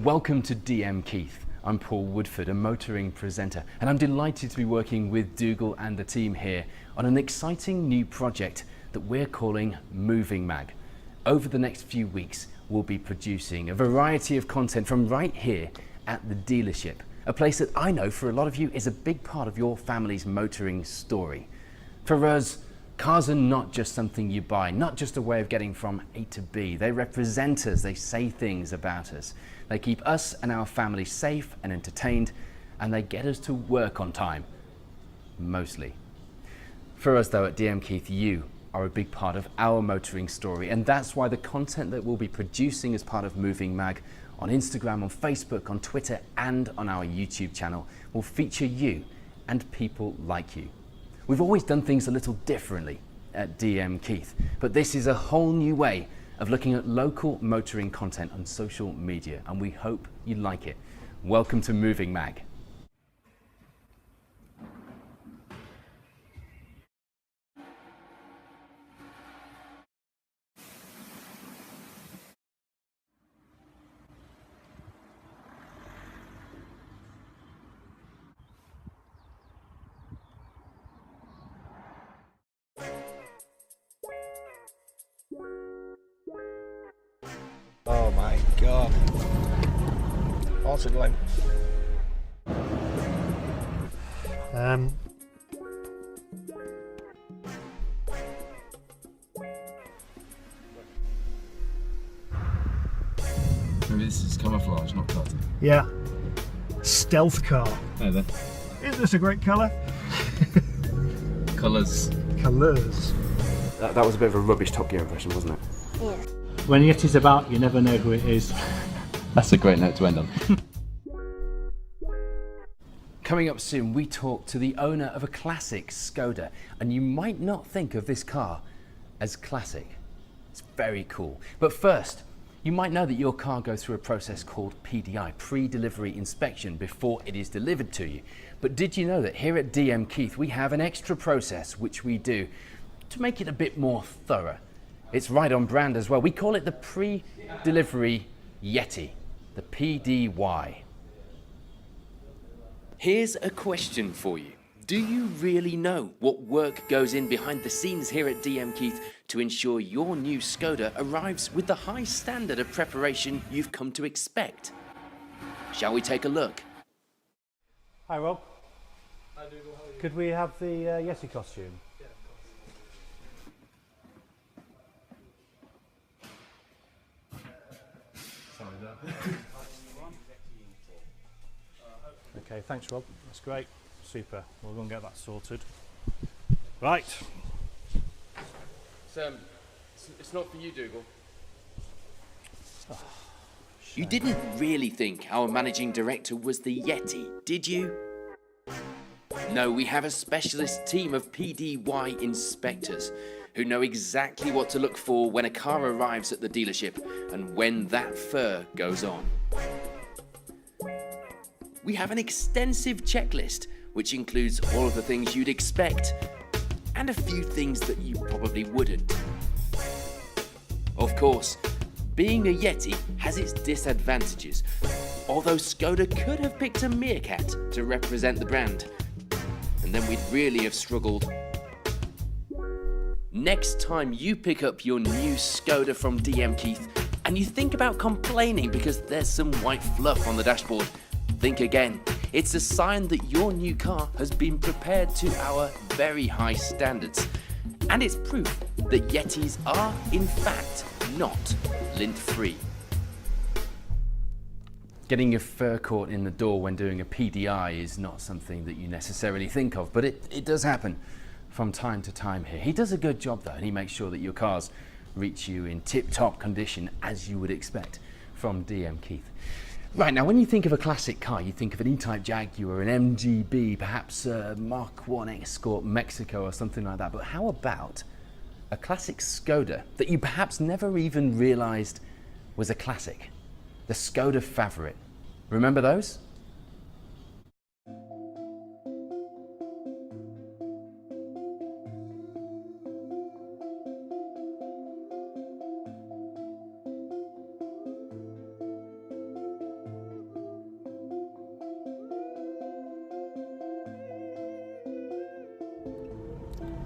Welcome to D.M.Keith. I'm Paul Woodford, a motoring presenter, and I'm delighted to be working with Dougal and the team here on an exciting new project that we're calling MovingMag. Over the next few weeks, we'll be producing a variety of content from right here at the dealership, a place that I know for a lot of you is a big part of your family's motoring story. For us, cars are not just something you buy, not just a way of getting from A to B. They represent us, they say things about us. They keep us and our family safe and entertained, and they get us to work on time, mostly. For us though at D.M.Keith, you are a big part of our motoring story, and that's why the content that we'll be producing as part of MovingMag on Instagram, on Facebook, on Twitter, and on our YouTube channel will feature you and people like you. We've always done things a little differently at D.M.Keith, but this is a whole new way of looking at local motoring content on social media, and we hope you like it. Welcome to MovingMag. Oh my god. Altered line. Maybe this is camouflage, not tartan. Yeah. Stealth car. Oh, there. Isn't this a great colour? Colours. Colours. That was a bit of a rubbish Top Gear impression, wasn't it? Yeah. When Yeti's about, you never know who it is. That's a great note to end on. Coming up soon, we talk to the owner of a classic Skoda, and you might not think of this car as classic. It's very cool. But first, you might know that your car goes through a process called PDI, pre-delivery inspection, before it is delivered to you. But did you know that here at D.M.Keith we have an extra process which we do to make it a bit more thorough? It's right on brand as well. We call it the pre-delivery Yeti, the PDY. Here's a question for you. Do you really know what work goes in behind the scenes here at D.M.Keith to ensure your new Skoda arrives with the high standard of preparation you've come to expect? Shall we take a look? Hi Rob. Hi Dougal, how are you? Could we have the Yeti costume? Yeah, of course. Okay, thanks Rob, that's great, super, we'll go and get that sorted. Right. Sam, it's not for you, Dougal. You didn't really think our managing director was the Yeti, did you? No, we have a specialist team of PDY inspectors who know exactly what to look for when a car arrives at the dealership and when that fur goes on. We have an extensive checklist which includes all of the things you'd expect and a few things that you probably wouldn't. Of course, being a Yeti has its disadvantages, although Skoda could have picked a meerkat to represent the brand, and then we'd really have struggled. Next time you pick up your new Skoda from D.M.Keith and you think about complaining because there's some white fluff on the dashboard, think again. It's a sign that your new car has been prepared to our very high standards. And it's proof that Yetis are, in fact, not lint-free. Getting your fur caught in the door when doing a PDI is not something that you necessarily think of, but it does happen from time to time here. He does a good job though, and he makes sure that your cars reach you in tip-top condition as you would expect from D.M.Keith. Right, now when you think of a classic car, you think of an E-Type Jaguar, an MGB, perhaps a Mark 1 Escort Mexico or something like that. But how about a classic Skoda that you perhaps never even realised was a classic? The Skoda Favorit. Remember those?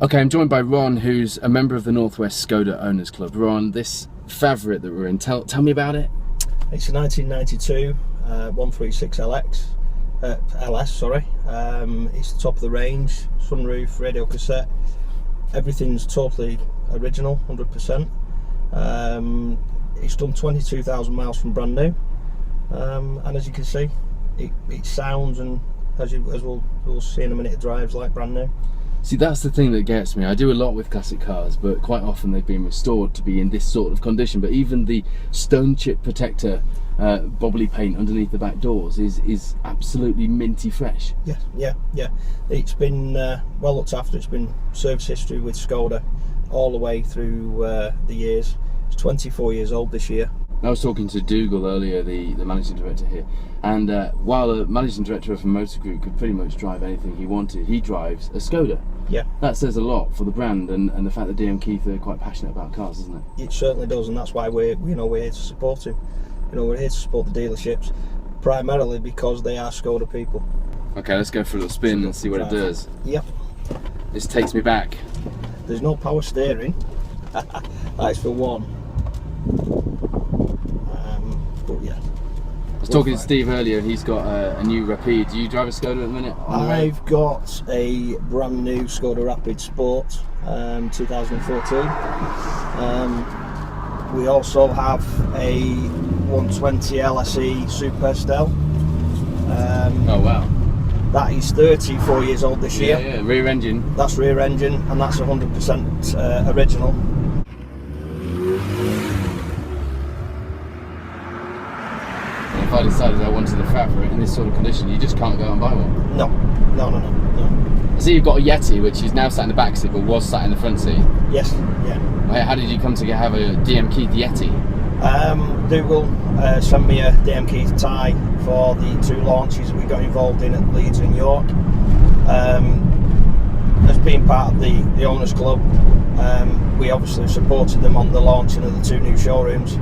Okay, I'm joined by Ron, who's a member of the Northwest Skoda Owners Club. Ron, this Favourite that we're in, tell me about it. It's a 1992 136 LS, sorry. It's the top of the range, sunroof, radio cassette. Everything's totally original, 100%. It's done 22,000 miles from brand new, and as you can see, it sounds, and as we'll see in a minute, it drives like brand new. See, that's the thing that gets me. I do a lot with classic cars, but quite often they've been restored to be in this sort of condition. But even the stone chip protector bobbly paint underneath the back doors is absolutely minty fresh. Yeah. It's been well looked after. It's been service history with Skoda all the way through the years. It's 24 years old this year. I was talking to Dougal earlier, the managing director here, and while the managing director of a motor group could pretty much drive anything he wanted, he drives a Skoda. Yeah. That says a lot for the brand and the fact that D.M.Keith are quite passionate about cars, isn't it? It certainly does, and that's why we're here to support him. We're here to support the dealerships, primarily because they are Skoda people. Okay, let's go for a little spin and see what it does. Yep. This takes me back. There's no power steering. That's for one. But yeah. I was talking to Steve earlier, and he's got a new Rapide. Do you drive a Skoda at the minute? I've got a brand new Skoda Rapid Sport, 2014. We also have a 120 LSE Super Estelle. Oh wow. That is 34 years old this year. Yeah, rear engine. That's rear engine, and that's 100% original. And if I decided I wanted a Favourite in this sort of condition, you just can't go and buy one. No. I see you've got a Yeti, which is now sat in the back seat, but was sat in the front seat. Yes, yeah. How did you come to have a D.M.Keith Yeti? Dougal sent me a D.M.Keith tie for the two launches we got involved in at Leeds and York. As being part of the Owners Club, we obviously supported them on the launching of the two new showrooms.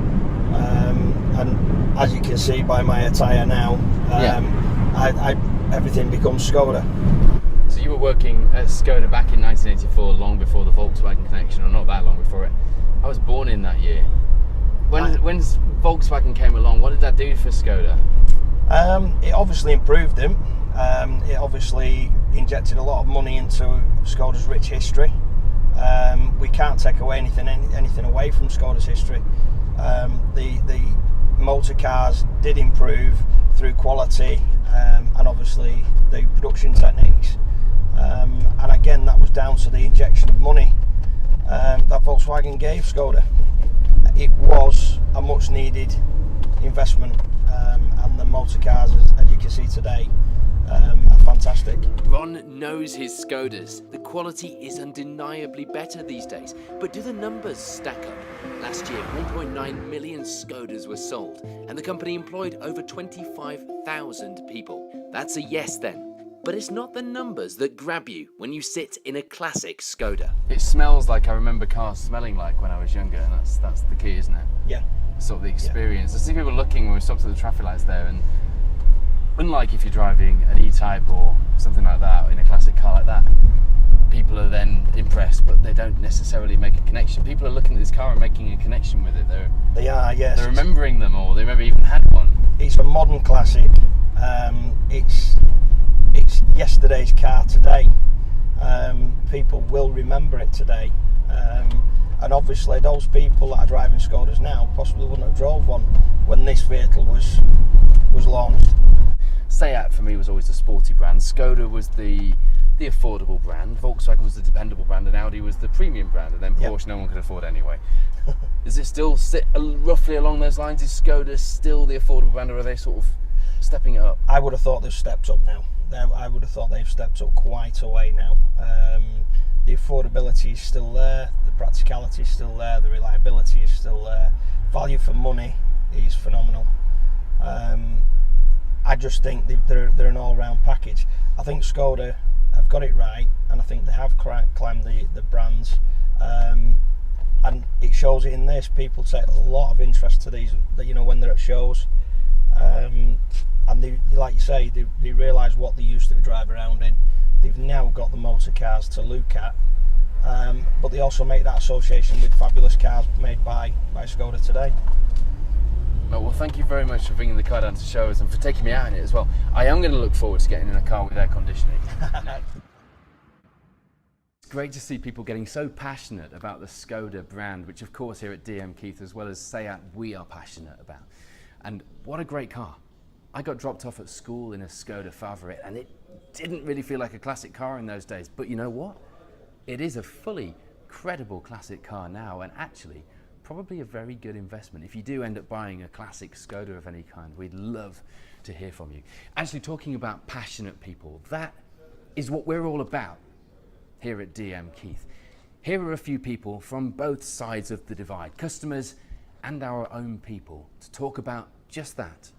And as you can see by my attire now, everything becomes Skoda. So you were working at Skoda back in 1984, long before the Volkswagen connection, or not that long before it. I was born in that year. When Volkswagen came along, what did that do for Skoda? It obviously improved them. It obviously injected a lot of money into Skoda's rich history. We can't take away anything away from Skoda's history. The motor cars did improve through quality and obviously the production techniques. And again, that was down to the injection of money that Volkswagen gave Skoda. It was a much needed investment, and the motor cars, as you can see today, are fantastic. Ron knows his Skodas. The quality is undeniably better these days, but do the numbers stack up? Last year, 1.9 million Skodas were sold, and the company employed over 25,000 people. That's a yes then. But it's not the numbers that grab you when you sit in a classic Skoda. It smells like I remember cars smelling like when I was younger, and that's the key, isn't it? Yeah. Sort of the experience. Yeah. I see people looking when we stopped at the traffic lights there, and unlike if you're driving an E-Type or something like that in a classic car like that, people are then impressed, but they don't necessarily make a connection. People are looking at this car and making a connection with it. They are, yes. They're remembering them, or they maybe even had one. It's a modern classic. It's yesterday's car today. People will remember it today. And obviously those people that are driving Skodas now possibly wouldn't have drove one when this vehicle was launched. Seat for me was always the sporty brand. Skoda was the affordable brand. Volkswagen was the dependable brand, and Audi was the premium brand, and then Porsche no one could afford anyway. Does it still sit roughly along those lines? Is Skoda still the affordable brand, or are they sort of stepping it up? I would have thought they've stepped up now. I would have thought they've stepped up quite a way now. The affordability is still there, the practicality is still there, the reliability is still there. Value for money is phenomenal. I just think they're an all-round package. I think Skoda have got it right, and I think they have climbed the brands, and it shows it in this. People take a lot of interest to these, when they're at shows, and they, like you say, they realise what they used to drive around in. They've now got the motor cars to look at, but they also make that association with fabulous cars made by Skoda today. Well, thank you very much for bringing the car down to show us and for taking me out in it as well. I am going to look forward to getting in a car with air conditioning. It's great to see people getting so passionate about the Skoda brand, which of course here at D.M.Keith as well as Seat we are passionate about. And what a great car. I got dropped off at school in a Skoda Favorit and it didn't really feel like a classic car in those days, but you know what? It is a fully credible classic car now, and actually probably a very good investment. If you do end up buying a classic Skoda of any kind, we'd love to hear from you. Actually, talking about passionate people, that is what we're all about here at D.M.Keith. Here are a few people from both sides of the divide, customers and our own people, to talk about just that.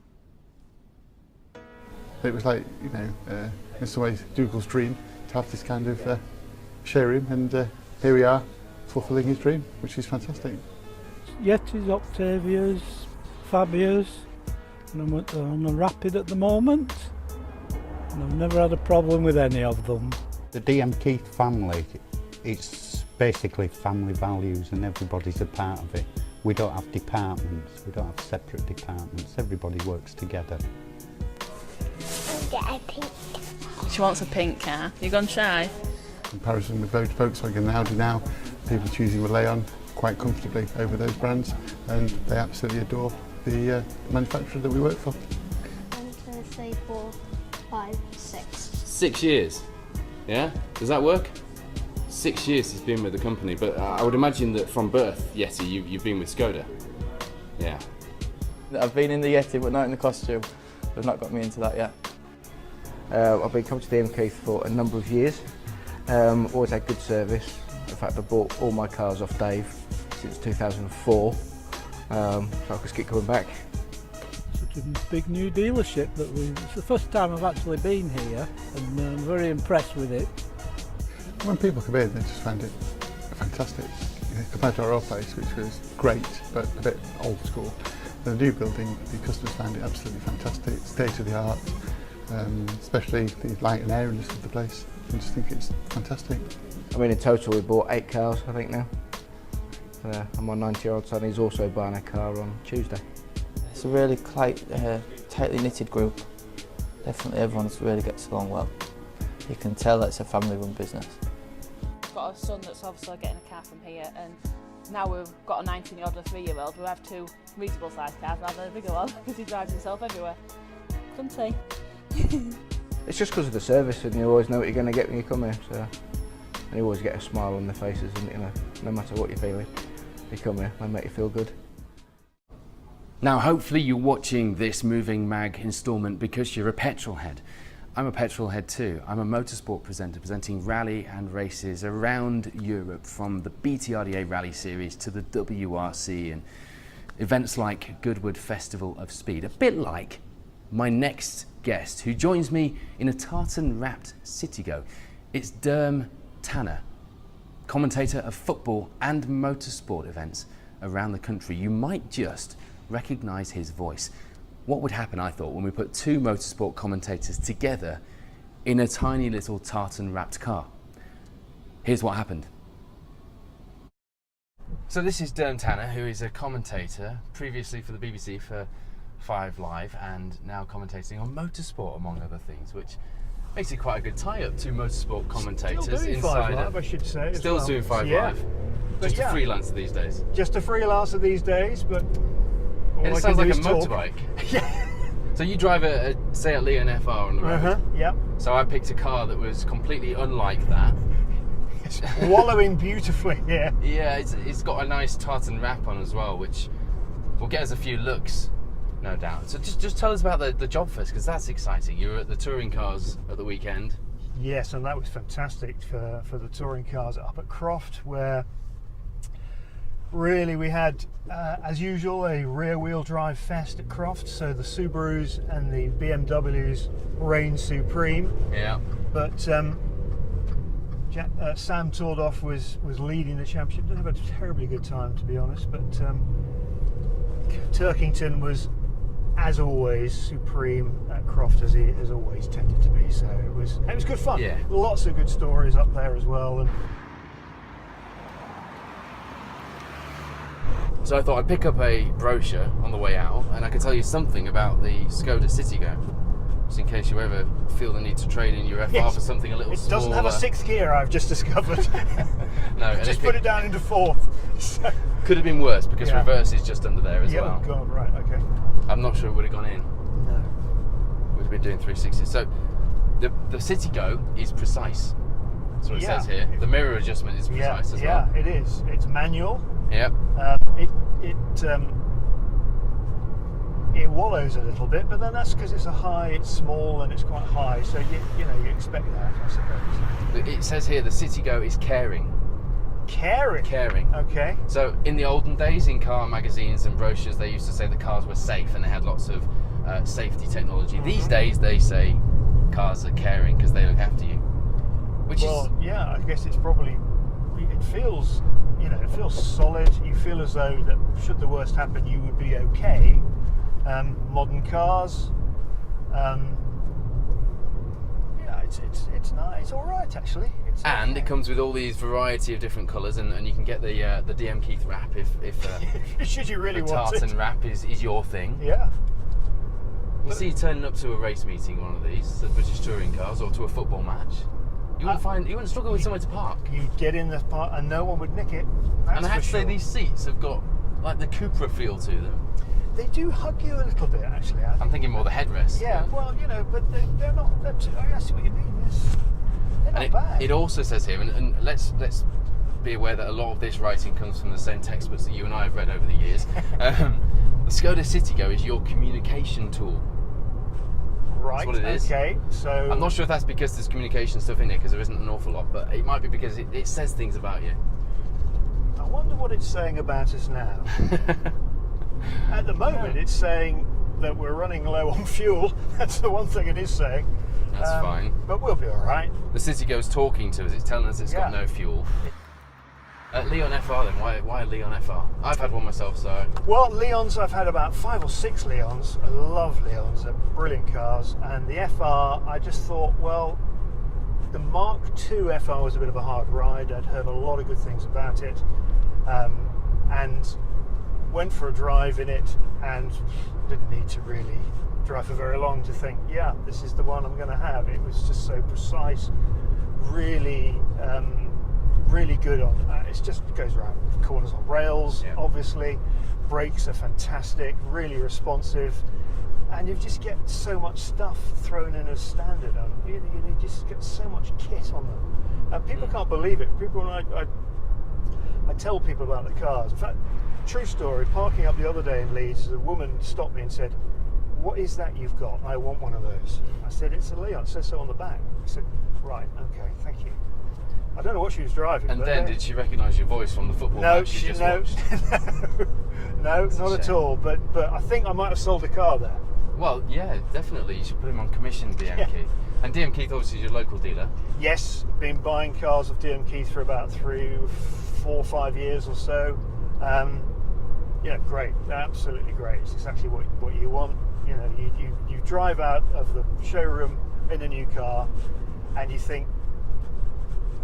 It was like, you know, in some ways Dougal's dream to have this kind of showroom, and here we are fulfilling his dream, which is fantastic. Yetis, Octavias, Fabias, and I'm on a Rapid at the moment, and I've never had a problem with any of them. The D.M.Keith family, it's basically family values and everybody's a part of it. We don't have departments, we don't have separate departments, everybody works together. Get a pink. She wants a pink car. You gone shy? In comparison with Volkswagen and Audi now, people are choosing the Leon quite comfortably over those brands, and they absolutely adore the manufacturer that we work for. I'm going to say 4, 5, 6. 6 years, yeah? Does that work? 6 years he's been with the company, but I would imagine that from birth, Yeti, you've been with Skoda. Yeah. I've been in the Yeti, but not in the costume. They've not got me into that yet. I've been coming to D.M.Keith for a number of years. Always had good service. In fact, I bought all my cars off Dave since 2004, so I could keep coming back. Such a big new dealership it's the first time I've actually been here, and I'm very impressed with it. When people come in, they just find it fantastic. You know, compared to our old place, which was great, but a bit old school. The new building, the customers found it absolutely fantastic, state of the art, especially the light and airiness of the place. I just think it's fantastic. I mean, in total we bought 8 cars, I think now. And my 90-year-old son is also buying a car on Tuesday. It's a really tightly knitted group. Definitely everyone really gets along well. You can tell that it's a family-run business. I've got a son that's obviously getting a car from here, and now we've got a 19-year-old and a 3-year-old. We have 2 reasonable sized cars rather than a bigger one because he drives himself everywhere. Come see. It's just because of the service, and you always know what you're going to get when you come here. So, and you always get a smile on their faces, and you know, no matter what you're feeling, you come here, they make you feel good. Now, hopefully you're watching this MovingMag instalment because you're a petrol head. I'm a petrol head too. I'm a motorsport presenter presenting rally and races around Europe, from the BTRDA Rally Series to the WRC and events like Goodwood Festival of Speed. A bit like my next guest, who joins me in a tartan-wrapped Citigo. It's D.M. Tanner, commentator of football and motorsport events around the country. You might just recognise his voice. What would happen, I thought, when we put 2 motorsport commentators together in a tiny little tartan-wrapped car? Here's what happened. So this is D.M. Tanner, who is a commentator, previously for the BBC for 5 Live, and now commentating on motorsport, among other things, which makes it quite a good tie-up. 2 motorsport commentators Still doing inside 5 Live, I should say. Still doing 5 yeah. Live. Just a freelancer these days. Just a freelancer these days, but all It I sounds can like do a is talk. motorbike. Yeah. So you drive a Seat Leon FR on the road. Yep. So I picked a car that was completely unlike that. It's wallowing beautifully, yeah. Yeah, it's got a nice tartan wrap on as well, which will get us a few looks, no doubt. So just tell us about the job first, because that's exciting. You were at the touring cars at the weekend. Yes, and that was fantastic for the touring cars up at Croft, where really we had, as usual, a rear-wheel drive fest at Croft. So the Subarus and the BMWs reigned supreme. Yeah. But Sam Tordoff was leading the championship. Didn't have a terribly good time, to be honest. But Turkington was, as always, supreme at Croft, as he has always tended to be. So it was good fun. Yeah. Lots of good stories up there as well. And So I thought I'd pick up a brochure on the way out, and I could tell you something about the Skoda Citigo, just in case you ever feel the need to trade in your FR for something a little It smaller. doesn't have a 6th gear, I've just discovered. No, and just put it down into 4th. So. Could have been worse, because reverse is just under there as well. Oh God, right, okay. I'm not sure it would have gone in. No. Would have been doing 360. So the Citigo is precise. That's what it says here. The mirror adjustment is precise as well. Yeah, it is. It's manual. Yep. It wallows a little bit, but then that's because it's small and it's quite high, so you expect that, I suppose. It says here the Citigo is caring. Caring? Caring. Okay. So in the olden days, in car magazines and brochures, they used to say that cars were safe and they had lots of safety technology. These days they say cars are caring because they look after you. I guess it's probably, it feels solid. You feel as though that should the worst happen, you would be okay. Modern cars, it's nice. It's all right actually. And it comes with all these variety of different colours, and you can get the D.M.Keith wrap if should you really the want tartan it. wrap is your thing. Yeah. We'll see you turning up to a race meeting, one of these, the British touring cars, or to a football match. You wouldn't struggle with somewhere to park. You'd get in the park and no one would nick it. And I have to say, these seats have got like the Cupra feel to them. They do hug you a little bit, actually. I'm thinking more the headrest. Yeah, well, but they're not. I see what you mean. They're not bad. It also says here, and let's be aware that a lot of this writing comes from the same textbooks that you and I have read over the years. The Skoda Citigo is your communication tool. Right. That's what it is. Okay. So I'm not sure if that's because there's communication stuff in it, because there isn't an awful lot, but it might be because it says things about you. I wonder what it's saying about us now. At the moment, it's saying that we're running low on fuel. That's the one thing it is saying. That's fine. But we'll be all right. The Citigo's talking to us. It's telling us it's got no fuel. Leon FR then, why Leon FR? I've had one myself, so... Well, Leons, I've had about 5 or 6 Leons. I love Leons, they're brilliant cars. And the FR, I just thought, well, the Mark II FR was a bit of a hard ride. I'd heard a lot of good things about it. And went for a drive in it and didn't need to really drive for very long to think, yeah, this is the one I'm going to have. It was just so precise, really good on. It just goes around corners on rails, obviously. Brakes are fantastic, really responsive, and you just get so much stuff thrown in as standard. You just get so much kit on them. People can't believe it. I tell people about the cars. In fact, true story, parking up the other day in Leeds, a woman stopped me and said, "What is that you've got? I want one of those." I said, "It's a Leon, it says so on the back." I said, "Right, okay, thank you." I don't know what she was driving. And then did she recognise your voice from the football match you just watched? No, not at all. But I think I might have sold a car there. Well, yeah, definitely. You should put him on commission, D.M.Keith. And D.M.Keith obviously is your local dealer. Yes, been buying cars of D.M.Keith for about 3, 4, 5 years or so. Yeah, great, absolutely great. It's exactly what you want. You drive out of the showroom in a new car, and you think,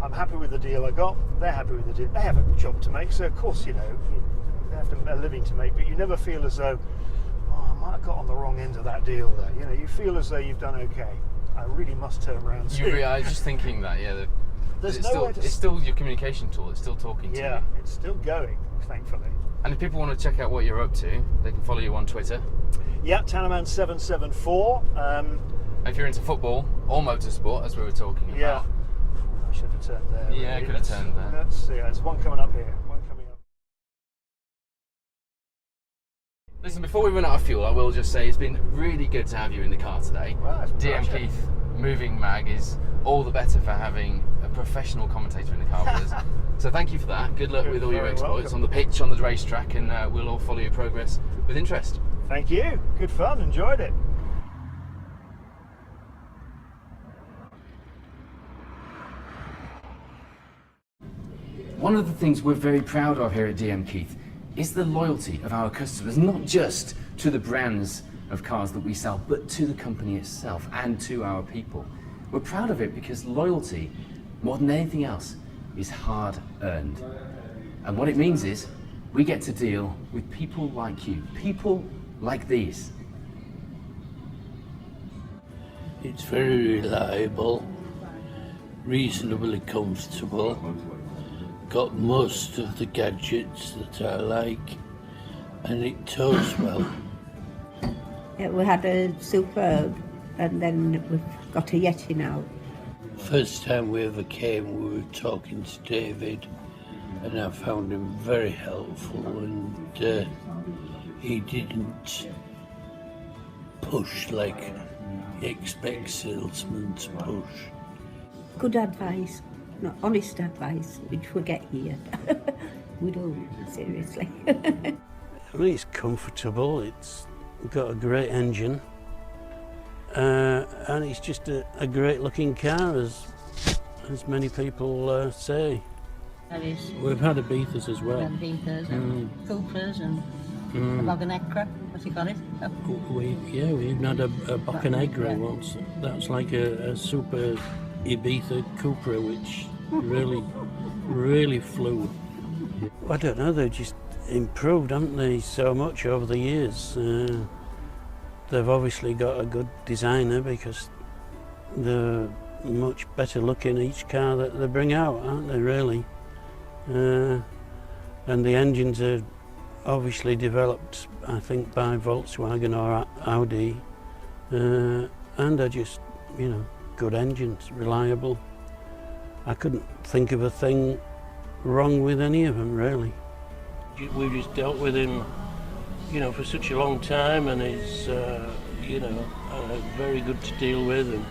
I'm happy with the deal I got. They're happy with the deal. They have a job to make, so of course they have a living to make. But you never feel as though, I might have got on the wrong end of that deal there. You feel as though you've done okay. I really must turn around soon. I was just thinking that. Yeah, it's still your communication tool. It's still talking to you. Yeah, it's still going, thankfully. And if people want to check out what you're up to, they can follow you on Twitter. Yeah, Tannerman774. And if you're into football or motorsport, as we were talking about. Yeah. I should have turned there. Yeah, I could have turned there. Let's see. There's one coming up here. One coming up. Listen, before we run out of fuel, I will just say it's been really good to have you in the car today. Well, D.M.Keith MovingMag is all the better for having a professional commentator in the car with us. So thank you for that. Good luck with all your exploits on the pitch, on the racetrack, and we'll all follow your progress with interest. Thank you. Good fun. Enjoyed it. One of the things we're very proud of here at D.M.Keith is the loyalty of our customers, not just to the brands of cars that we sell, but to the company itself and to our people. We're proud of it because loyalty, more than anything else, is hard earned. And what it means is we get to deal with people like you, people like these. It's very reliable, reasonably comfortable, got most of the gadgets that I like, and it tows well. Yeah, we had a Superb, and then we've got a Yeti now. First time we ever came, we were talking to David, and I found him very helpful, and he didn't push like he expects salesmen to push. Good advice, not honest advice, which we get here. We don't, seriously. I mean, it's comfortable, it's got a great engine, and it's just a great looking car, as many people say. That is. We've had Ibithas as well. Ibithas and Coopers and a Boganecra. Has he got it? We even had a Bocanegra once. That's like a super Ibiza Cupra, which really flew. I don't know, they've just improved, haven't they, so much over the years. They've obviously got a good designer, because they're much better looking each car that they bring out, aren't they, really? And the engines are obviously developed, I think, by Volkswagen or Audi, and are just, you know, good engines, reliable. I couldn't think of a thing wrong with any of them, really. We've just dealt with him, you know, for such a long time, and he's, you know, very good to deal with. And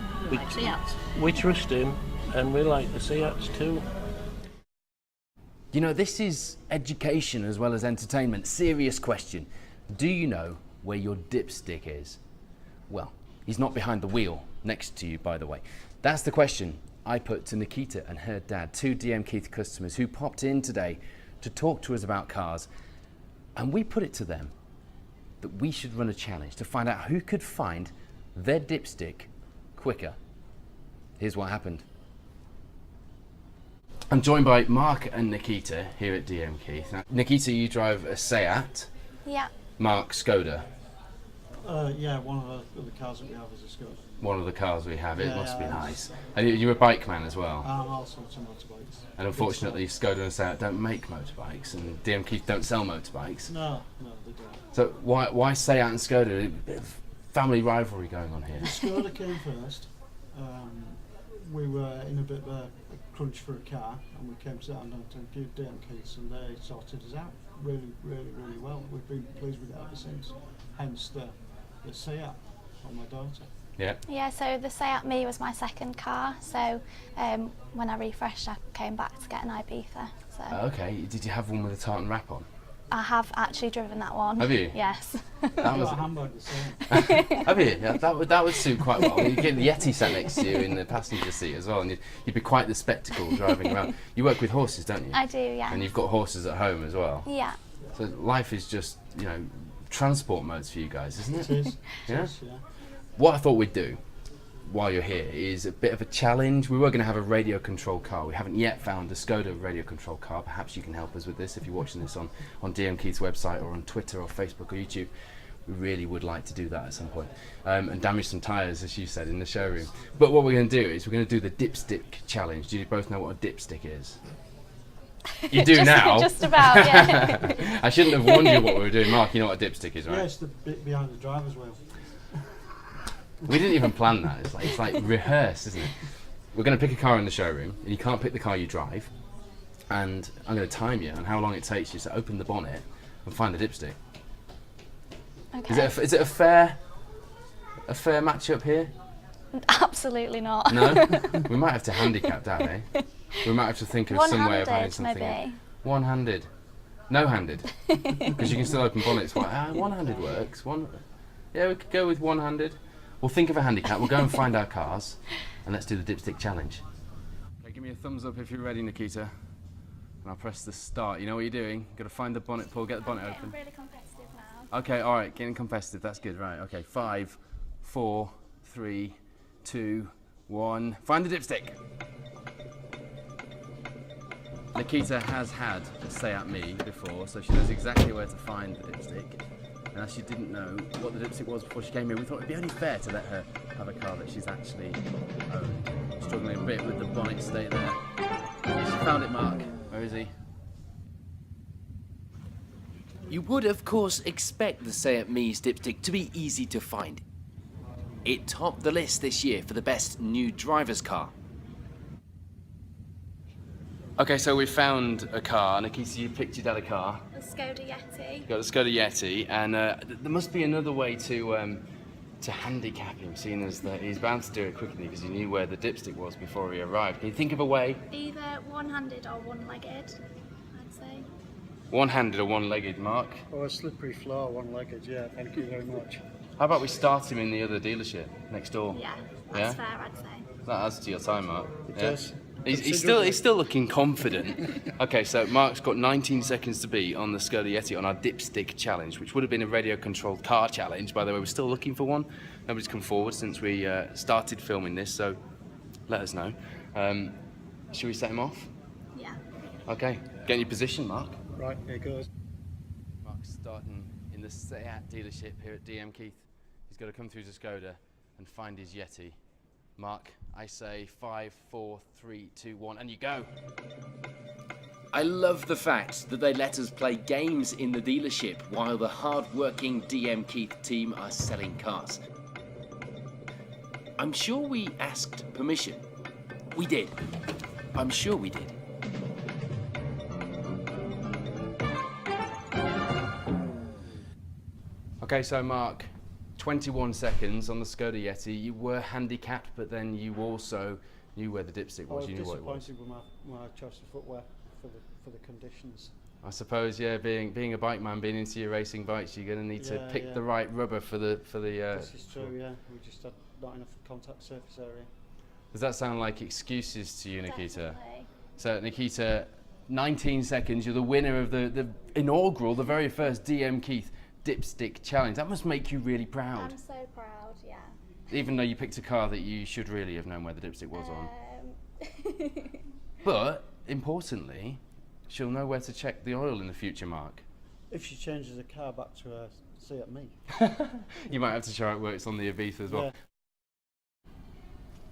we trust him, and we like the Seats too. You know, this is education as well as entertainment. Serious question. Do you know where your dipstick is? Well, he's not behind the wheel next to you, by the way. That's the question I put to Nikita and her dad, two D.M.Keith customers who popped in today to talk to us about cars. And we put it to them that we should run a challenge to find out who could find their dipstick quicker. Here's what happened. I'm joined by Mark and Nikita here at D.M.Keith. Now, Nikita, you drive a Seat. Yeah. Mark, Skoda. Yeah, one of the cars that we have is a Skoda. One of the cars we have, it Yeah, must be yeah, nice. And you're a bike man as well. I'm also into motorbikes. And unfortunately, Skoda and Seat don't make motorbikes, and D.M.Keith don't sell motorbikes. No, they don't. So why Seat and Skoda? A bit of family rivalry going on here. Skoda came first. We were in a bit of a crunch for a car, and we came to D.M.Keith, and they sorted us out really well. We've been pleased with it ever since. Hence the Seat on my daughter. Yeah. Yeah, so the Seat Me was my second car, so when I refreshed I came back to get an Ibiza. So. Okay, did you have one with a tartan wrap on? I have actually driven that one. Have you? Yes. That was Hamburg the same. Have you? Yeah, that would suit quite well. You get the Yeti sat next to you in the passenger seat as well, and you'd be quite the spectacle driving around. You work with horses, don't you? I do, yeah. And you've got horses at home as well. Yeah. So life is just, you know, transport modes for you guys, isn't it? It is. Yeah? Yeah. What I thought we'd do while you're here is a bit of a challenge. We were going to have a radio control car. We haven't yet found a Skoda radio control car. Perhaps you can help us with this if you're watching this on D.M.Keith's website or on Twitter or Facebook or YouTube. We really would like to do that at some point. And damage some tyres, as you said, in the showroom. But what we're going to do is we're going to do the dipstick challenge. Do you both know what a dipstick is? You do now. Just about, yeah. I shouldn't have warned you what we were doing. Mark, you know what a dipstick is, right? Yeah, it's the bit behind the driver's wheel. We didn't even plan that. It's like rehearsed, isn't it? We're going to pick a car in the showroom, and you can't pick the car you drive. And I'm going to time you on how long it takes you to open the bonnet and find the dipstick. Okay. Is it a fair match-up here? Absolutely not. No? We might have to handicap that, eh? We might have to think of some way of having something. Maybe. One-handed. No-handed. Because you can still open bonnets. One-handed works. Yeah, we could go with one-handed. We'll think of a handicap. We'll go and find our cars, and let's do the dipstick challenge. Okay, give me a thumbs up if you're ready, Nikita. And I'll press the start. You know what you're doing? Got to find the bonnet pull, get the bonnet open. I'm really competitive now. Okay, all right, getting competitive. That's good, right? Okay, 5, 4, 3, 2, 1. Find the dipstick. Nikita has had a say at me before, so she knows exactly where to find the dipstick. And as she didn't know what the dipstick was before she came here, we thought it'd be only fair to let her have a car that she's actually owned. Struggling a bit with the bonnet stay there. She found it, Mark. Where is he? You would, of course, expect the Say At Me's dipstick to be easy to find. It topped the list this year for the best new driver's car. Okay, so we found a car. Nikita, you picked your dad a car. A Skoda Yeti. You got a Skoda Yeti, and there must be another way to handicap him, seeing as that he's bound to do it quickly because he knew where the dipstick was before he arrived. Can you think of a way? Either one-handed or one-legged, I'd say. One-handed or one-legged, Mark? Or a slippery floor, one-legged, yeah, thank you very much. How about we start him in the other dealership next door? Yeah, that's fair, I'd say. That adds to your time, Mark. It does. He's still looking confident. Okay, so Mark's got 19 seconds to beat on the Skoda Yeti on our dipstick challenge, which would have been a radio-controlled car challenge. By the way, we're still looking for one. Nobody's come forward since we started filming this, so let us know. Should we set him off? Yeah. Okay, get in your position, Mark. Right, here goes. Mark's starting in the Seat dealership here at D.M.Keith. He's got to come through to Skoda and find his Yeti. Mark, I say 5, 4, 3, 2, 1, and you go. I love the fact that they let us play games in the dealership while the hard-working D.M.Keith team are selling cars. I'm sure we asked permission. We did. I'm sure we did. Okay, so Mark, 21 seconds on the Skoda Yeti. You were handicapped, but then you also knew where the dipstick was. You knew what it was. Disappointed with my choice of footwear for the conditions. I suppose, yeah, being a bike man, being into your racing bikes, you're going to need to pick the right rubber for the. This is true, yeah. We just had not enough contact surface area. Does that sound like excuses to you, Nikita? Definitely. So, Nikita, 19 seconds. You're the winner of the inaugural, the very first D.M.Keith dipstick challenge. That must make you really proud. I'm so proud, yeah. Even though you picked a car that you should really have known where the dipstick was on. But importantly, she'll know where to check the oil in the future, Mark. If she changes the car back to a See At Me. You might have to show how it works on the Ibiza as well. Yeah.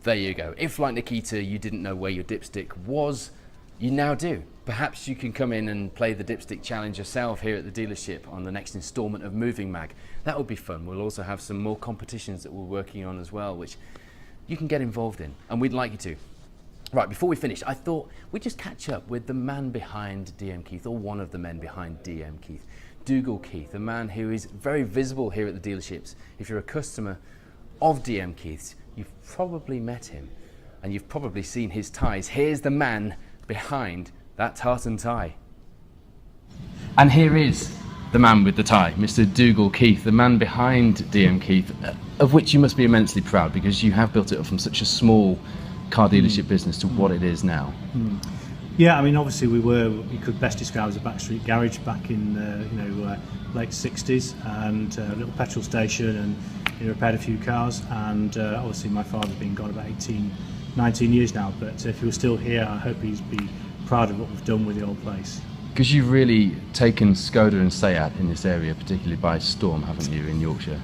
There you go. If, like Nikita, you didn't know where your dipstick was, you now do. Perhaps you can come in and play the dipstick challenge yourself here at the dealership on the next instalment of MovingMag. That would be fun. We'll also have some more competitions that we're working on as well, which you can get involved in, and we'd like you to. Right, before we finish, I thought we'd just catch up with the man behind D.M.Keith, or one of the men behind D.M.Keith, D.Keith, a man who is very visible here at the dealerships. If you're a customer of D.M.Keith's, you've probably met him, and you've probably seen his ties. Here's the man behind that tartan tie. And here is the man with the tie, Mr. D.Keith, the man behind D.M.Keith, of which you must be immensely proud because you have built it up from such a small car dealership business to what it is now. Yeah, I mean, obviously you could best describe as a backstreet garage back in late 60s, and a little petrol station, and he repaired a few cars, and obviously my father's been gone about 19 years now, but if he was still here, I hope he'd be proud of what we've done with the old place. Because you've really taken Skoda and Seat in this area, particularly by storm, haven't you, in Yorkshire?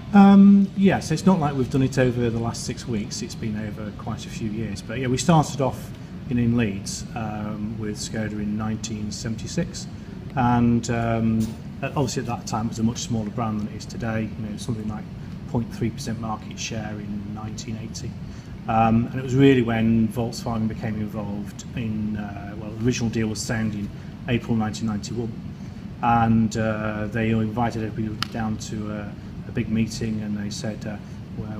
Yes, it's not like we've done it over the last 6 weeks, it's been over quite a few years, but yeah, we started off in Leeds with Skoda in 1976, and obviously at that time it was a much smaller brand than it is today, something like 0.3% market share in 1980. And it was really when Volkswagen became involved in, the original deal was signed in April 1991, and they invited everybody down to a big meeting, and they said,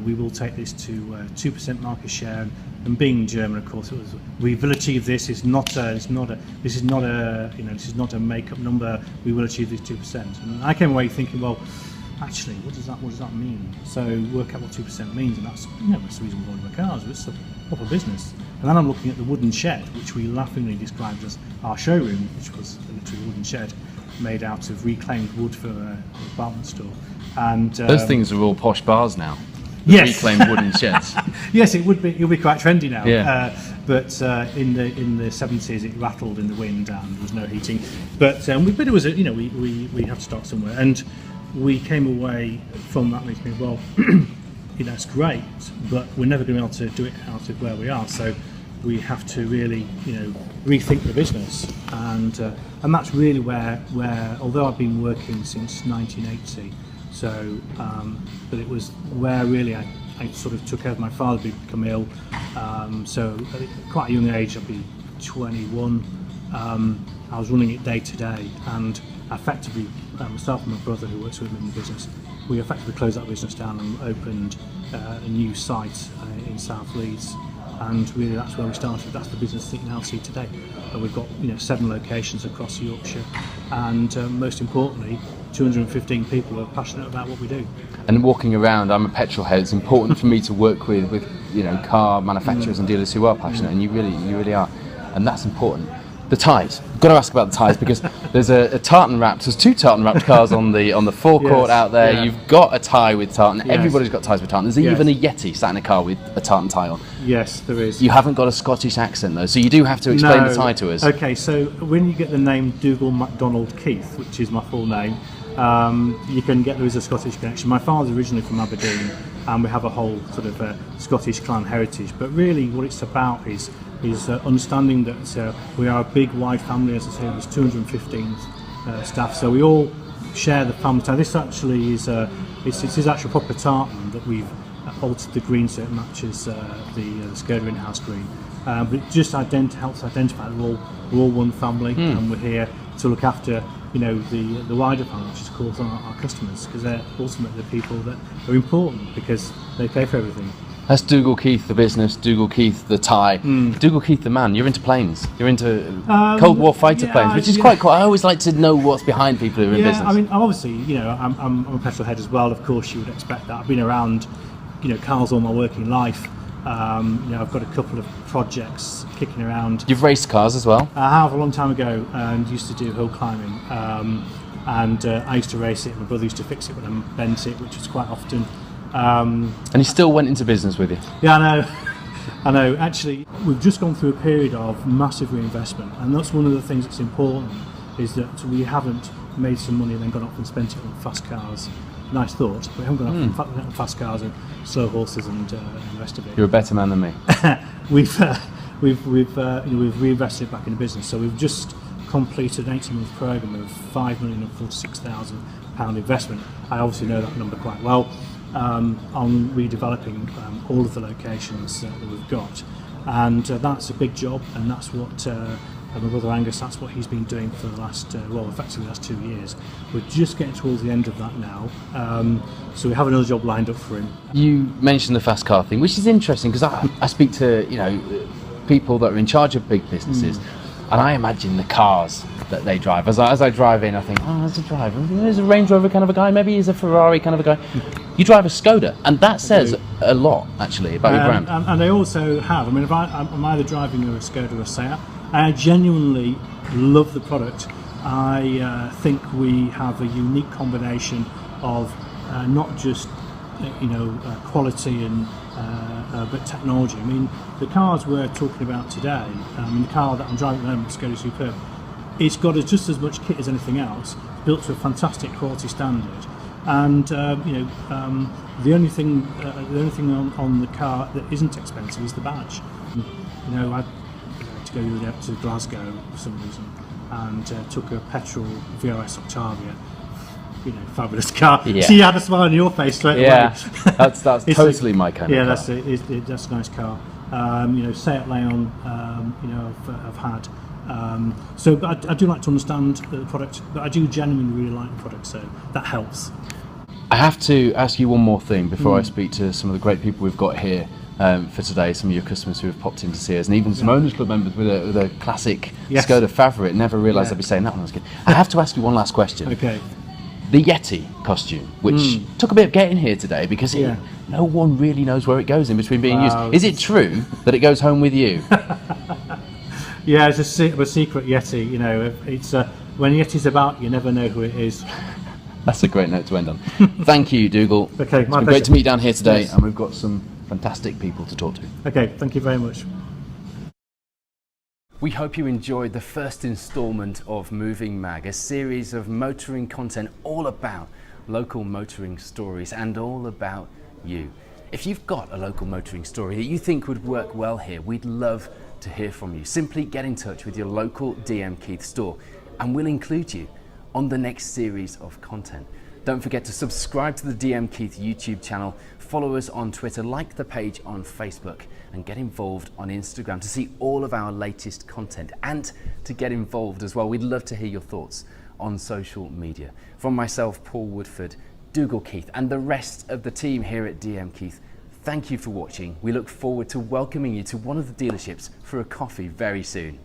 we will take this to 2% market share. And being German, of course, it was, we will achieve this. This is not a make-up number. We will achieve this 2%. And I came away thinking, well, actually, what does that mean? So work out what 2% means, and that's the reason we're going to cars. It's a proper business. And then I'm looking at the wooden shed, which we laughingly described as our showroom, which was literally a wooden shed made out of reclaimed wood for an department store. And those things are all posh bars now. Yes. Reclaimed wooden sheds. Yes, it would be. It'll be quite trendy now. Yeah. but in the 70s it rattled in the wind and there was no heating. But it was we have to start somewhere, and we came away from that thinking, well, it's great, but we're never going to be able to do it out of where we are. So we have to really, rethink the business, and that's really where although I've been working since 1980, so but it was where really I sort of took over. My father had become ill, so at quite a young age, I'd be 21. I was running it day to day, and effectively myself and my brother, who works with me in the business, we effectively closed that business down and opened a new site in South Leeds. And really that's where we started. That's the business that you now see today. We've got 7 locations across Yorkshire, and most importantly 215 people who are passionate about what we do. And walking around, I'm a petrol head, it's important for me to work with car manufacturers and dealers who are passionate, and you really are, and that's important. The tyres, I've got to ask about the tyres, because there's a tartan wrapped, there's 2 tartan wrapped cars on the forecourt out there. Yeah. You've got a tie with tartan, Yes. Everybody's got ties with tartan. There's even a Yeti sat in a car with a tartan tie on. Yes, there is. You haven't got a Scottish accent though, so you do have to explain the tie to us. Okay, so when you get the name Dougal MacDonald Keith, which is my full name, you can get there is a Scottish connection. My father's originally from Aberdeen, and we have a whole sort of Scottish clan heritage, but really what it's about is understanding that we are a big wide family. As I say, there's 215 staff, so we all share the family tie. This actually is it's actual proper tartan that we've altered the green so it matches the Skoda in-house green, but it just helps identify that we're all one family, and we're here to look after the wider family, which is of course our customers, because they're ultimately the people that are important because they pay for everything. That's Dougal Keith, the business, Dougal Keith, the tie. Dougal Keith, the man. You're into planes. You're into Cold War fighter planes, which is quite cool. I always like to know what's behind people who are in business. I mean, obviously, I'm a petrol head as well. Of course, you would expect that. I've been around, cars all my working life. I've got a couple of projects kicking around. You've raced cars as well? I have, a long time ago, and used to do hill climbing. And I used to race it. My brother used to fix it when I bent it, which was quite often. And he still went into business with you? Yeah, I know. Actually, we've just gone through a period of massive reinvestment, and that's one of the things that's important, is that we haven't made some money and then gone off and spent it on fast cars. Nice thought, but we haven't gone off on fast cars and slow horses and the rest of it. You're a better man than me. We've reinvested it back in the business, so we've just completed an 18-month programme of £5,046,000 investment. I obviously know that number quite well. On redeveloping all of the locations that we've got, and that's a big job, and that's what my brother Angus, that's what he's been doing for the last effectively the last 2 years. We're just getting towards the end of that now, so we have another job lined up for him. You mentioned the fast car thing, which is interesting, because I speak to people that are in charge of big businesses, and I imagine the cars that they drive. As I drive in, I think, as a driver, there's a Range Rover kind of a guy, maybe he's a Ferrari kind of a guy. You drive a Skoda, and that says a lot, actually, about your brand. And they also have. I mean, if I'm either driving a Skoda or a Seat, I genuinely love the product. I think we have a unique combination of not just quality and but technology. I mean, the cars we're talking about today, the car that I'm driving at the moment, Skoda Superb, it's got just as much kit as anything else, built to a fantastic quality standard. And the only thing on the car that isn't expensive is the badge. I had to go the other day up to Glasgow for some reason, and took a petrol VRS Octavia. Fabulous car. Yeah. So you had a smile on your face straight away. Yeah, that's totally my kind of car. Yeah, that's a nice car. Seat Leon, I've had. So but I do like to understand the product, but I do genuinely really like the product, so that helps. I have to ask you one more thing before I speak to some of the great people we've got here for today, some of your customers who have popped in to see us, and even some Owners Club members with a classic Skoda Favourite. Never realised I'd be saying that one. I was good. I have to ask you one last question. Okay. The Yeti costume, which took a bit of getting here today, because no one really knows where it goes in between being used. Is it true that it goes home with you? Yeah, it's a secret Yeti. It's when Yeti's about, you never know who it is. That's a great note to end on. Thank you, Dougal. Okay, it's been great to meet you down here today, and we've got some fantastic people to talk to. Okay, thank you very much. We hope you enjoyed the first instalment of MovingMag, a series of motoring content all about local motoring stories and all about you. If you've got a local motoring story that you think would work well here, we'd love to hear from you. Simply get in touch with your local D.M.Keith store and we'll include you on the next series of content. Don't forget to subscribe to the D.M.Keith YouTube channel, follow us on Twitter, like the page on Facebook, and get involved on Instagram to see all of our latest content and to get involved as well. We'd love to hear your thoughts on social media. From myself, Paul Woodford, Dougal Keith, and the rest of the team here at D.M.Keith, thank you for watching. We look forward to welcoming you to one of the dealerships for a coffee very soon.